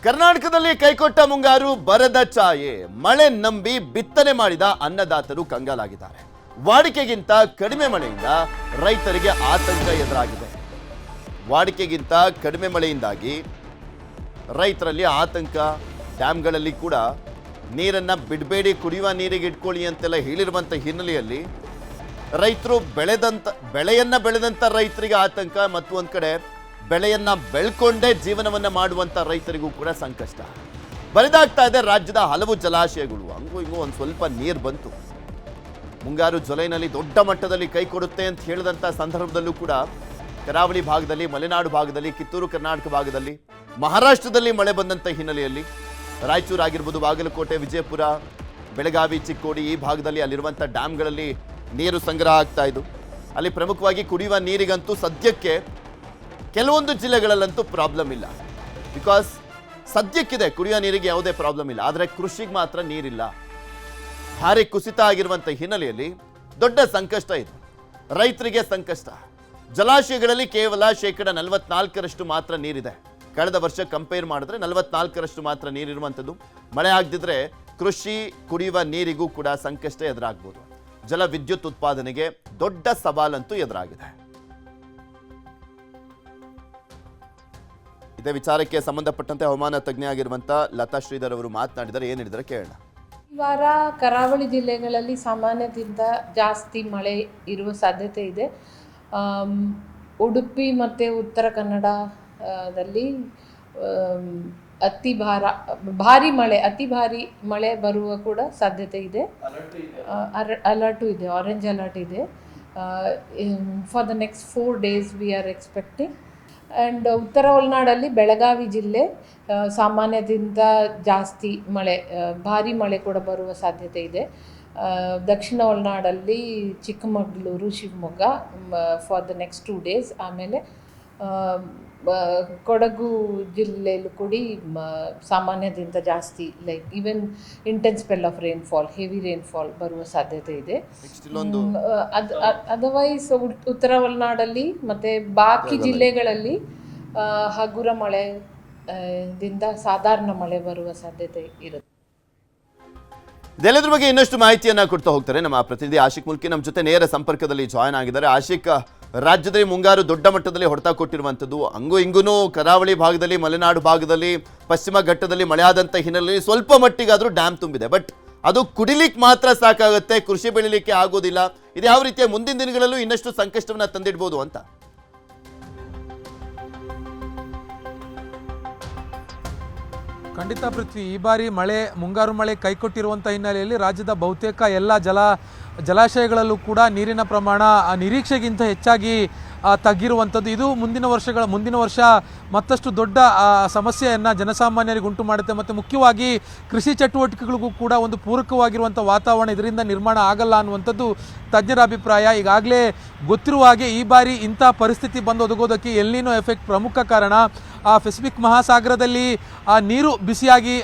ಕರ್ನಾಟಕದಲ್ಲಿ ಕೈಕೊಟ್ಟ ಮುಂಗಾರು ಬರದ ಛಾಯೆ. ಮಳೆ ನಂಬಿ ಬಿತ್ತನೆ ಮಾಡಿದ ಅನ್ನದಾತರು ಕಂಗಾಲಾಗಿದ್ದಾರೆ. ವಾಡಿಕೆಗಿಂತ ಕಡಿಮೆ ಮಳೆಯಿಂದ ರೈತರಿಗೆ ಆತಂಕ ಎದುರಾಗಿದೆ. ವಾಡಿಕೆಗಿಂತ ಕಡಿಮೆ ಮಳೆಯಿಂದಾಗಿ ರೈತರಲ್ಲಿ ಆತಂಕ. ಡ್ಯಾಮ್ಗಳಲ್ಲಿ ಕೂಡ ನೀರನ್ನ ಬಿಡಬೇಡಿ, ಕುಡಿಯುವ ನೀರಿಗೆ ಇಟ್ಕೊಳ್ಳಿ ಅಂತೆಲ್ಲ ಹೇಳಿರುವಂತ ಹಿನ್ನೆಲೆಯಲ್ಲಿ ರೈತರು ಬೆಳೆಯನ್ನ ಬೆಳೆದಂತ ರೈತರಿಗೆ ಆತಂಕ. ಮತ್ತು ಒಂದ್ ಕಡೆ ಬೆಳೆಯನ್ನ ಬೆಳ್ಕೊಂಡೇ ಜೀವನವನ್ನ ಮಾಡುವಂತ ರೈತರಿಗೂ ಕೂಡ ಸಂಕಷ್ಟ. ಬರಿದಾಗ್ತಾ ಇದೆ ರಾಜ್ಯದ ಹಲವು ಜಲಾಶಯಗಳು. ಹಂಗೂ ಹಿಂಗೂ ಒಂದು ಸ್ವಲ್ಪ ನೀರು ಬಂತು. ಮುಂಗಾರು ಜುಲೈನಲ್ಲಿ ದೊಡ್ಡ ಮಟ್ಟದಲ್ಲಿ ಕೈ ಕೊಡುತ್ತೆ ಅಂತ ಹೇಳಿದಂಥ ಸಂದರ್ಭದಲ್ಲೂ ಕೂಡ ಕರಾವಳಿ ಭಾಗದಲ್ಲಿ, ಮಲೆನಾಡು ಭಾಗದಲ್ಲಿ, ಕಿತ್ತೂರು ಕರ್ನಾಟಕ ಭಾಗದಲ್ಲಿ, ಮಹಾರಾಷ್ಟ್ರದಲ್ಲಿ ಮಳೆ ಬಂದಂಥ ಹಿನ್ನೆಲೆಯಲ್ಲಿ ರಾಯಚೂರು ಆಗಿರ್ಬೋದು, ಬಾಗಲಕೋಟೆ, ವಿಜಯಪುರ, ಬೆಳಗಾವಿ, ಚಿಕ್ಕೋಡಿ ಈ ಭಾಗದಲ್ಲಿ ಅಲ್ಲಿರುವಂಥ ಡ್ಯಾಮ್ಗಳಲ್ಲಿ ನೀರು ಸಂಗ್ರಹ ಆಗ್ತಾ ಇದ್ದು. ಅಲ್ಲಿ ಪ್ರಮುಖವಾಗಿ ಕುಡಿಯುವ ನೀರಿಗಂತೂ ಸದ್ಯಕ್ಕೆ ಕೆಲವೊಂದು ಜಿಲ್ಲೆಗಳಲ್ಲಂತೂ ಪ್ರಾಬ್ಲಮ್ ಇಲ್ಲ. ಬಿಕಾಸ್ ಸದ್ಯಕ್ಕಿದೆ, ಕುಡಿಯುವ ನೀರಿಗೆ ಯಾವುದೇ ಪ್ರಾಬ್ಲಮ್ ಇಲ್ಲ. ಆದರೆ ಕೃಷಿಗೆ ಮಾತ್ರ ನೀರಿಲ್ಲ. ಭಾರಿ ಕುಸಿತ ಆಗಿರುವಂಥ ಹಿನ್ನೆಲೆಯಲ್ಲಿ ದೊಡ್ಡ ಸಂಕಷ್ಟ ಇದು. ರೈತರಿಗೆ ಸಂಕಷ್ಟ. ಜಲಾಶಯಗಳಲ್ಲಿ ಕೇವಲ 44% ಮಾತ್ರ ನೀರಿದೆ. ಕಳೆದ ವರ್ಷ ಕಂಪೇರ್ ಮಾಡಿದ್ರೆ 44% ಮಾತ್ರ ನೀರಿರುವಂಥದ್ದು. ಮಳೆ ಆಗದಿದ್ರೆ ಕೃಷಿ, ಕುಡಿಯುವ ನೀರಿಗೂ ಕೂಡ ಸಂಕಷ್ಟ ಎದುರಾಗ್ಬೋದು. ಜಲ ವಿದ್ಯುತ್ ಉತ್ಪಾದನೆಗೆ ದೊಡ್ಡ ಸವಾಲಂತೂ ಎದುರಾಗಿದೆ. ಇದೇ ವಿಚಾರಕ್ಕೆ ಸಂಬಂಧಪಟ್ಟಂತೆ ಹವಾಮಾನ ತಜ್ಞೆ ಆಗಿರುವಂಥ ಲತಾ ಶ್ರೀಧರ್ ಅವರು ಮಾತನಾಡಿದರೆ. ಏನು ಹೇಳಿದರೆ ಕೇಳೋಣ. ಈ ವಾರ ಕರಾವಳಿ ಜಿಲ್ಲೆಗಳಲ್ಲಿ ಸಾಮಾನ್ಯದಿಂದ ಜಾಸ್ತಿ ಮಳೆ ಇರುವ ಸಾಧ್ಯತೆ ಇದೆ. ಉಡುಪಿ ಮತ್ತು ಉತ್ತರ ಕನ್ನಡದಲ್ಲಿ ಅತಿ ಭಾರಿ ಮಳೆ ಬರುವ ಕೂಡ ಸಾಧ್ಯತೆ ಇದೆ. ಅಲರ್ಟು ಇದೆ, ಆರೆಂಜ್ ಅಲರ್ಟ್ ಇದೆ. For the next 4 days we are expecting. And ಉತ್ತರ ಒಳನಾಡಲ್ಲಿ ಬೆಳಗಾವಿ ಜಿಲ್ಲೆ ಸಾಮಾನ್ಯದಿಂದ ಜಾಸ್ತಿ ಮಳೆ, ಭಾರಿ ಮಳೆ ಕೂಡ ಬರುವ ಸಾಧ್ಯತೆ ಇದೆ. ದಕ್ಷಿಣ ಒಳನಾಡಲ್ಲಿ Chikkamagaluru, Shivamogga for the next 2 days. ಆಮೇಲೆ ಕೊಡಗು ಜಿಲ್ಲೆಯಲ್ಲೂ ಕೂಡ ಸಾಮಾನ್ಯದಿಂದ ಜಾಸ್ತಿ, like even intense spell of rainfall, heavy rainfall ಬರುವ ಸಾಧ್ಯತೆ ಇದೆ. ಅದರ್ವೈಸ್ ಉತ್ತರ ಒಳನಾಡಲ್ಲಿ ಮತ್ತು ಬಾಕಿ ಜಿಲ್ಲೆಗಳಲ್ಲಿ ಹಗುರ ಮಳೆದಿಂದ ಸಾಧಾರಣ ಮಳೆ ಬರುವ ಸಾಧ್ಯತೆ ಇರುತ್ತೆ. ಇದೆಲ್ಲದ್ರ ಬಗ್ಗೆ ಇನ್ನಷ್ಟು ಮಾಹಿತಿಯನ್ನ ಕೊಡ್ತಾ ಹೋಗ್ತಾರೆ ನಮ್ಮ ಪ್ರತಿನಿಧಿ ಆಶಿಕ್ ಮುಲ್ಕಿ ನಮ್ಮ ಜೊತೆ ನೇರ ಸಂಪರ್ಕದಲ್ಲಿ ಜಾಯ್ನ್ ಆಗಿದ್ದಾರೆ. ಆಶಿಕ್, ರಾಜ್ಯದಲ್ಲಿ ಮುಂಗಾರು ದೊಡ್ಡ ಮಟ್ಟದಲ್ಲಿ ಹೊಡೆತ ಕೊಟ್ಟಿರುವಂಥದ್ದು. ಹಂಗೂ ಹಿಂಗೂ ಕರಾವಳಿ ಭಾಗದಲ್ಲಿ, ಮಲೆನಾಡು ಭಾಗದಲ್ಲಿ, ಪಶ್ಚಿಮ ಘಟ್ಟದಲ್ಲಿ ಮಳೆ ಆದಂಥ ಹಿನ್ನೆಲೆಯಲ್ಲಿ ಸ್ವಲ್ಪ ಮಟ್ಟಿಗಾದರೂ ಡ್ಯಾಮ್ ತುಂಬಿದೆ. ಬಟ್ ಅದು ಕುಡಿಲಿಕ್ಕೆ ಮಾತ್ರ ಸಾಕಾಗುತ್ತೆ, ಕೃಷಿ ಬೆಳಿಲಿಕ್ಕೆ ಆಗೋದಿಲ್ಲ. ಇದು ಯಾವ ರೀತಿಯ ಮುಂದಿನ ದಿನಗಳಲ್ಲೂ ಇನ್ನಷ್ಟು ಸಂಕಷ್ಟವನ್ನ ತಂದಿಡ್ಬೋದು ಅಂತ? ಖಂಡಿತ ಪೃಥ್ವಿ, ಈ ಬಾರಿ ಮುಂಗಾರು ಮಳೆ ಕೈಕೊಟ್ಟಿರುವಂಥ ಹಿನ್ನೆಲೆಯಲ್ಲಿ ರಾಜ್ಯದ ಬಹುತೇಕ ಎಲ್ಲ ಜಲಾಶಯಗಳಲ್ಲೂ ಕೂಡ ನೀರಿನ ಪ್ರಮಾಣ ನಿರೀಕ್ಷೆಗಿಂತ ಹೆಚ್ಚಾಗಿ ತಗ್ಗಿರುವಂಥದ್ದು. ಇದು ಮುಂದಿನ ವರ್ಷ ಮತ್ತಷ್ಟು ದೊಡ್ಡ ಸಮಸ್ಯೆಯನ್ನು ಜನಸಾಮಾನ್ಯರಿಗೆ ಉಂಟು ಮಾಡುತ್ತೆ. ಮತ್ತು ಮುಖ್ಯವಾಗಿ ಕೃಷಿ ಚಟುವಟಿಕೆಗಳಿಗೂ ಕೂಡ ಒಂದು ಪೂರಕವಾಗಿರುವಂಥ ವಾತಾವರಣ ಇದರಿಂದ ನಿರ್ಮಾಣ ಆಗಲ್ಲ ಅನ್ನುವಂಥದ್ದು ತಜ್ಞರ ಅಭಿಪ್ರಾಯ. ಈಗಾಗಲೇ ಗೊತ್ತಿರುವ ಹಾಗೆ ಈ ಬಾರಿ ಇಂಥ ಪರಿಸ್ಥಿತಿ ಬಂದು ಒದಗೋದಕ್ಕೆ ಎಲ್ನಿನೋ ಎಫೆಕ್ಟ್ ಪ್ರಮುಖ ಕಾರಣ. ಪೆಸಿಫಿಕ್ ಮಹಾಸಾಗರದಲ್ಲಿ ನೀರು ಬಿಸಿಯಾಗಿ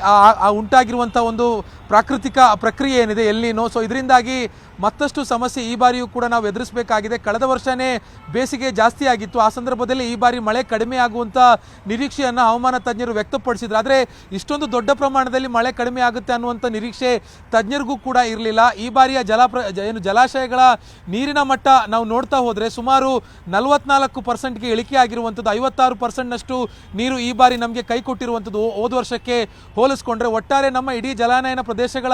ಉಂಟಾಗಿರುವಂಥ ಒಂದು ಪ್ರಾಕೃತಿಕ ಪ್ರಕ್ರಿಯೆ ಏನಿದೆ ಎಲ್ನಿನೋ. ಸೊ ಇದರಿಂದಾಗಿ ಮತ್ತಷ್ಟು ಸಮಸ್ಯೆ ಈ ಬಾರಿಯೂ ಕೂಡ ನಾವು ಎದುರಿಸಬೇಕಾಗಿದೆ. ಕಳೆದ ವರ್ಷವೇ ಬೇಸಿಗೆ ಜಾಸ್ತಿ ಆಗಿತ್ತು. ಆ ಸಂದರ್ಭದಲ್ಲಿ ಈ ಬಾರಿ ಮಳೆ ಕಡಿಮೆ ಆಗುವಂಥ ನಿರೀಕ್ಷೆಯನ್ನು ಹವಾಮಾನ ತಜ್ಞರು ವ್ಯಕ್ತಪಡಿಸಿದ್ರು. ಆದರೆ ಇಷ್ಟೊಂದು ದೊಡ್ಡ ಪ್ರಮಾಣದಲ್ಲಿ ಮಳೆ ಕಡಿಮೆ ಆಗುತ್ತೆ ಅನ್ನುವಂಥ ನಿರೀಕ್ಷೆ ತಜ್ಞರಿಗೂ ಕೂಡ ಇರಲಿಲ್ಲ. ಈ ಬಾರಿಯ ಜಲಾಶಯಗಳ ನೀರಿನ ಮಟ್ಟ ನಾವು ನೋಡ್ತಾ ಹೋದರೆ ಸುಮಾರು 44%ಗೆ ಇಳಿಕೆ ಆಗಿರುವಂಥದ್ದು. 56%ನಷ್ಟು ನೀರು ಈ ಬಾರಿ ನಮಗೆ ಕೈ ಕೊಟ್ಟಿರುವಂಥದ್ದು ಹೋದ ವರ್ಷಕ್ಕೆ ಹೋಲಿಸ್ಕೊಂಡ್ರೆ. ಒಟ್ಟಾರೆ ನಮ್ಮ ಇಡೀ ಜಲಾನಯನ ಪ್ರದೇಶಗಳ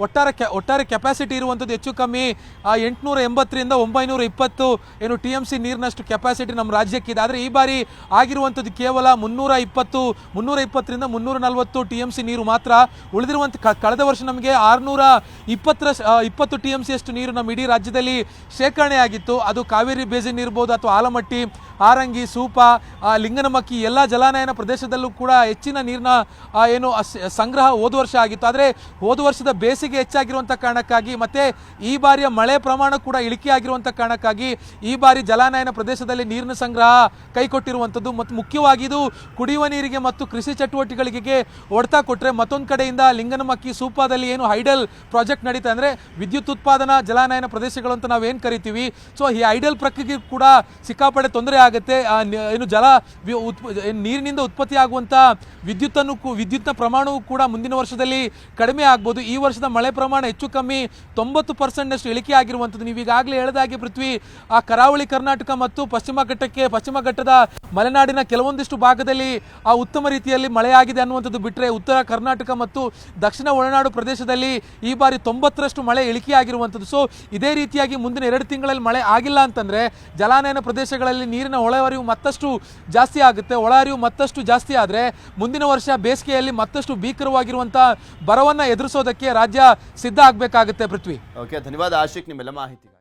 ಒಟ್ಟಾರೆ ಕೆಪಾಸಿಟಿ ಇರುವಂಥದ್ದು ಹೆಚ್ಚು ಕಮ್ಮಿ 880ರಿಂದ 920 TMC ನೀರಿನಷ್ಟು ಕೆಪಾಸಿಟಿ ನಮ್ಮ ರಾಜ್ಯಕ್ಕಿದೆ. ಆದರೆ ಈ ಬಾರಿ ಆಗಿರುವಂಥದ್ದು ಕೇವಲ 320ರಿಂದ 340 TMC ನೀರು ಮಾತ್ರ ಉಳಿದಿರುವಂಥ. ಕಳೆದ ವರ್ಷ ನಮಗೆ 620 TMC ಅಷ್ಟು ನೀರು ನಮ್ಮ ಇಡೀ ರಾಜ್ಯದಲ್ಲಿ ಶೇಖರಣೆ ಆಗಿತ್ತು. ಅದು ಕಾವೇರಿ ಬೇಸಿನ್ ಇರ್ಬೋದು, ಅಥವಾ ಆಲಮಟ್ಟಿ, ಆರಂಗಿ, ಸೂಪ, ಲಿಂಗನಮಕ್ಕಿ ಎಲ್ಲ ಜಲಾನಯನ ಪ್ರದೇಶದಲ್ಲೂ ಕೂಡ ಹೆಚ್ಚಿನ ನೀರಿನ ಸಂಗ್ರಹ ಹೋದ ವರ್ಷ ಆಗಿತ್ತು. ಆದರೆ ಹೋದ ವರ್ಷದ ಬೇಸಿಗೆ ಹೆಚ್ಚಾಗಿರುವಂಥ ಕಾರಣಕ್ಕಾಗಿ ಮತ್ತು ಈ ಬಾರಿಯ ಮಳೆ ಪ್ರಮಾಣ ಕೂಡ ಇಳಿಕೆ ಆಗಿರುವಂಥ ಕಾರಣಕ್ಕಾಗಿ ಈ ಬಾರಿ ಜಲಾನಯನ ಪ್ರದೇಶದಲ್ಲಿ ನೀರಿನ ಸಂಗ್ರಹ ಕೈಕೊಟ್ಟಿರುವಂಥದ್ದು. ಮತ್ತು ಮುಖ್ಯವಾಗಿ ಪ್ರಮುಖವಾಗಿ ಇದು ಕುಡಿಯುವ ನೀರಿಗೆ ಮತ್ತು ಕೃಷಿ ಚಟುವಟಿಕೆಗಳಿಗೆ ಹೊಡೆತ ಕೊಟ್ಟರೆ, ಮತ್ತೊಂದು ಕಡೆಯಿಂದ ಲಿಂಗನಮಕ್ಕಿ ಸೂಪಾದಲ್ಲಿ ಏನು ಹೈಡಲ್ ಪ್ರಾಜೆಕ್ಟ್ ನಡೀತಾ ಅಂದರೆ ವಿದ್ಯುತ್ ಉತ್ಪಾದನಾ ಜಲಾನಯನ ಪ್ರದೇಶಗಳು ಅಂತ ನಾವೇನು ಕರಿತೀವಿ, ಸೊ ಈ ಹೈಡಲ್ ಪ್ರಕ್ರಿಯೆಗೆ ಕೂಡ ಸಿಕ್ಕಾಪಟ್ಟೆ ತೊಂದರೆ ಆಗುತ್ತೆ. ಏನು ನೀರಿನಿಂದ ಉತ್ಪತ್ತಿ ಆಗುವಂಥ ವಿದ್ಯುತ್ನ ಪ್ರಮಾಣವೂ ಕೂಡ ಮುಂದಿನ ವರ್ಷದಲ್ಲಿ ಕಡಿಮೆ ಆಗ್ಬೋದು. ಈ ವರ್ಷದ ಮಳೆ ಪ್ರಮಾಣ ಹೆಚ್ಚು ಕಮ್ಮಿ 90% ಇಳಿಕೆ ಆಗಿರುವಂಥದ್ದು. ನೀವು ಈಗಾಗಲೇ ಹೇಳಿದಾಗೆ ಪೃಥ್ವಿ, ಆ ಕರಾವಳಿ ಕರ್ನಾಟಕ ಮತ್ತು ಪಶ್ಚಿಮ ಘಟ್ಟದ ಮಲೆನಾಡಿನ ಕೆಲವೊಂದಿಷ್ಟು ಭಾಗದಲ್ಲಿ ಆ ಉತ್ತಮ ರೀತಿಯಲ್ಲಿ ಮಳೆಯಾಗಿದೆ ಅನ್ನುವಂಥದ್ದು ಬಿಟ್ಟರೆ, ಉತ್ತರ ಕರ್ನಾಟಕ ಮತ್ತು ದಕ್ಷಿಣ ಒಳನಾಡು ಪ್ರದೇಶದಲ್ಲಿ ಈ ಬಾರಿ 90ರಷ್ಟು ಮಳೆ ಇಳಿಕೆ ಆಗಿರುವಂಥದ್ದು. ಸೊ ಇದೇ ರೀತಿಯಾಗಿ ಮುಂದಿನ 2 ತಿಂಗಳಲ್ಲಿ ಮಳೆ ಆಗಿಲ್ಲ ಅಂತಂದರೆ ಜಲಾನಯನ ಪ್ರದೇಶಗಳಲ್ಲಿ ನೀರಿನ ಒಳಹರಿವು ಮತ್ತಷ್ಟು ಜಾಸ್ತಿ ಆಗುತ್ತೆ. ಒಳಹರಿವು ಮತ್ತಷ್ಟು ಜಾಸ್ತಿ ಆದರೆ ಮುಂದಿನ ವರ್ಷ ಬೇಸಿಗೆಯಲ್ಲಿ ಮತ್ತಷ್ಟು ಭೀಕರವಾಗಿರುವಂಥ ಬರವನ್ನು ಎದುರಿಸೋದಕ್ಕೆ ರಾಜ್ಯ ಸಿದ್ಧ ಆಗಬೇಕಾಗುತ್ತೆ. ಪೃಥ್ವಿ, ಓಕೆ, ಧನ್ಯವಾದ ಆಶಿಕ್ ನಿಮ್ಮೆಲ್ಲ ಮಾಹಿತಿ.